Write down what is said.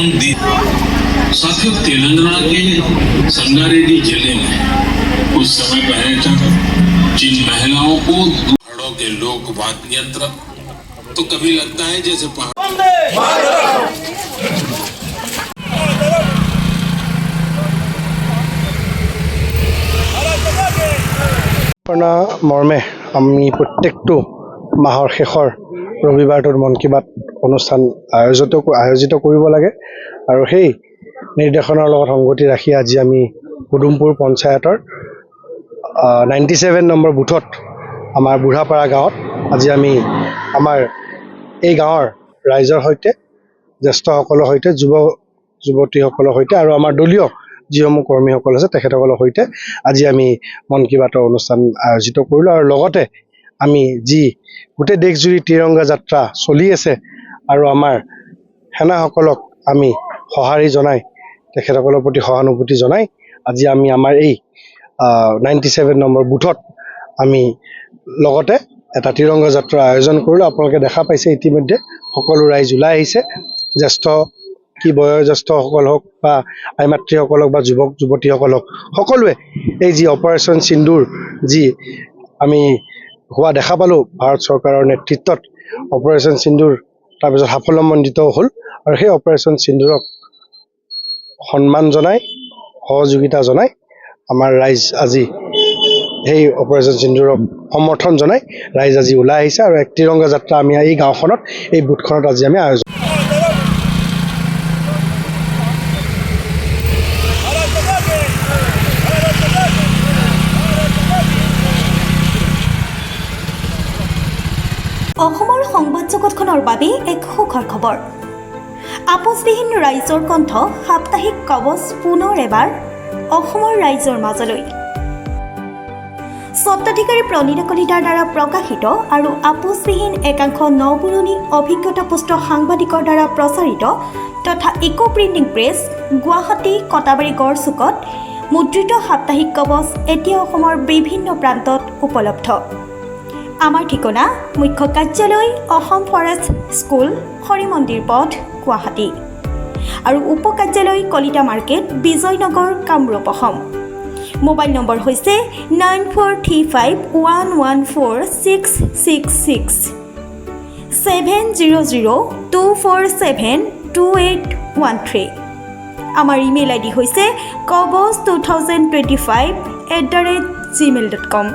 Round दी। साथियों, तेलंगाना के संगारेड्डी जिले में कुछ समय पहले तक जिन महिलाओं को पहाड़ों के लोग वाद्य यंत्र तो कभी लगता है जैसे মৰ্মে আমি প্ৰত্যেকটো মাহৰ শেষৰ ৰবিবাৰটোৰ মন কী বাত অনুষ্ঠান আয়োজিত কৰিব লাগে আৰু সেই নিৰ্দেশনাৰ লগত সংগতি ৰাখি আজি আমি উদুমপুৰ পঞ্চায়তৰ 97 নম্বৰ বুথত আমাৰ বুঢ়াপাৰা গাঁৱত আজি আমি আমাৰ এই গাঁৱৰ ৰাইজৰ সৈতে জ্যেষ্ঠসকলৰ সৈতে যুৱতীসকলৰ সৈতে আৰু আমাৰ দলীয় যিসমূহ কৰ্মীসকল আছে তেখেতসকলৰ সৈতে আজি আমি মন কী বাতৰ অনুষ্ঠান আয়োজিত কৰিলোঁ আৰু লগতে আমি যি গোটেই দেশজুৰি তিৰংগা যাত্ৰা চলি আছে আৰু আমাৰ সেনাসকলক আমি সঁহাৰি জনাই তেখেতসকলৰ প্ৰতি সহানুভূতি জনাই আজি আমি আমাৰ এই 97 নম্বৰ বুথত আমি লগতে এটা তিৰংগা যাত্ৰাৰ আয়োজন কৰিলোঁ। আপোনালোকে দেখা পাইছে ইতিমধ্যে সকলো ৰাইজ ওলাই আহিছে, জ্যেষ্ঠ কি বয়োজ্যেষ্ঠসকল হওক বা আই মাতৃসকলক বা যুৱক যুৱতীসকলক সকলোৱে এই যি অপাৰেশ্যন সিন্দুৰ যি আমি হোৱা দেখা পালোঁ ভাৰত চৰকাৰৰ নেতৃত্বত অপাৰেশ্যন সিন্দুৰ তাৰপিছত সাফল্যমণ্ডিত হ'ল আৰু সেই অপাৰেশ্যন সিন্দুৰক সন্মান জনাই সহযোগিতা জনাই আমাৰ ৰাইজ আজি সেই অপাৰেশ্যন সিন্দুৰক সমৰ্থন জনাই ৰাইজ আজি ওলাই আহিছে আৰু এক তিৰংগা যাত্ৰা আমি এই গাঁওখনত এই বুথখনত আজি আমি আয়োজন অসমৰ সংবাদ জগতখনৰ বাবে এক সুখৰ খবৰ। আপোচবিহীন ৰাইজৰ কণ্ঠ সাপ্তাহিক কবচ পুনৰ এবাৰ অসমৰ ৰাইজৰ মাজলৈ। স্বত্বাধিকাৰী প্ৰণীতা কলিতাৰ দ্বাৰা প্ৰকাশিত আৰু আপোচবিহীন একাংশ নপুৰণি অভিজ্ঞতাপুষ্ট সাংবাদিকৰ দ্বাৰা প্ৰচাৰিত তথা eco printing press Guwahati Katabari গড়চুকত মুদ্ৰিত সাপ্তাহিক কবচ এতিয়া অসমৰ বিভিন্ন প্ৰান্তত উপলব্ধ। আমাৰ ঠিকনা মুখ্য কাৰ্যালয় অসম ফৰেষ্ট স্কুল হৰি মন্দিৰ পথ গুৱাহাটী আৰু উপ কাৰ্যালয় Kalita market Bijoynagar Kamrup Assam. Mobile number হৈছে 9435114666 70024728813। আমাৰ ইমেইল আইডি হৈছে kobos2025@gmail.com।